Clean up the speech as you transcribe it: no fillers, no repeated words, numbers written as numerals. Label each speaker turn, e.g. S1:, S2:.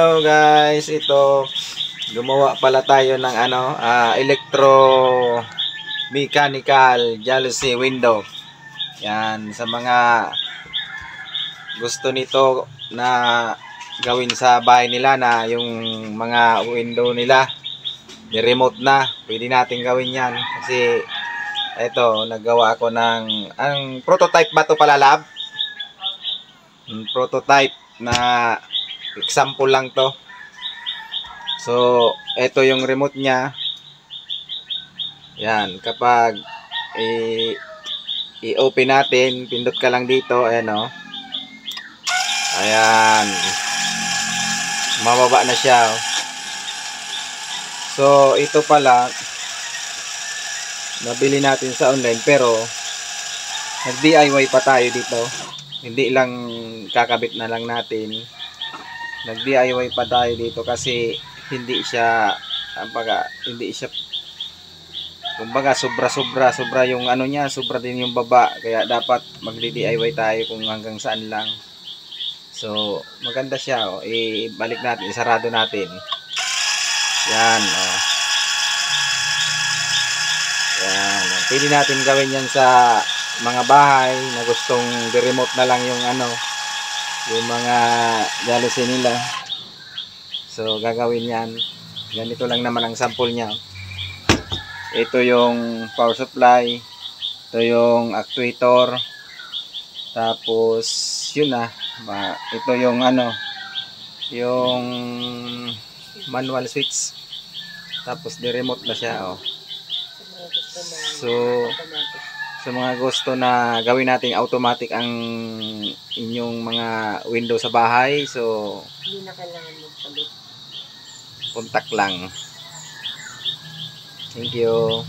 S1: Hello guys, ito gumawa pala tayo ng electro-mechanical jalousie window. Yan, sa mga gusto nito na gawin sa bahay nila na yung mga window nila ni-remote na, pwede natin gawin yan. Kasi ito, naggawa ako ng prototype ba ito pala, lab? Prototype na example lang to. So ito yung remote nya. Yan, kapag i-open natin, pindot ka lang dito, ayan o. Ayan, mababa na siya. So ito pala nabili natin sa online, pero nag DIY pa tayo dito. Hindi lang kakabit na lang natin, nag DIY pa tayo dito kasi hindi siya kumbaga sobra yung niya, sobra din yung baba, kaya dapat mag DIY tayo kung hanggang saan lang. So maganda siya, ibalik natin, isarado natin. Yan, yan, pwede natin gawin yan sa mga bahay na gustong remote na lang yung yung mga jalousie nila. So gagawin yan. Ganito lang naman ang sample nya. Ito yung power supply, ito yung actuator, tapos yun ito yung yung manual switch, tapos di-remote na siya. So sa mga gusto na gawin natin automatic ang inyong mga window sa bahay, so
S2: hindi na kailangan magpalit.
S1: contact lang. Thank you.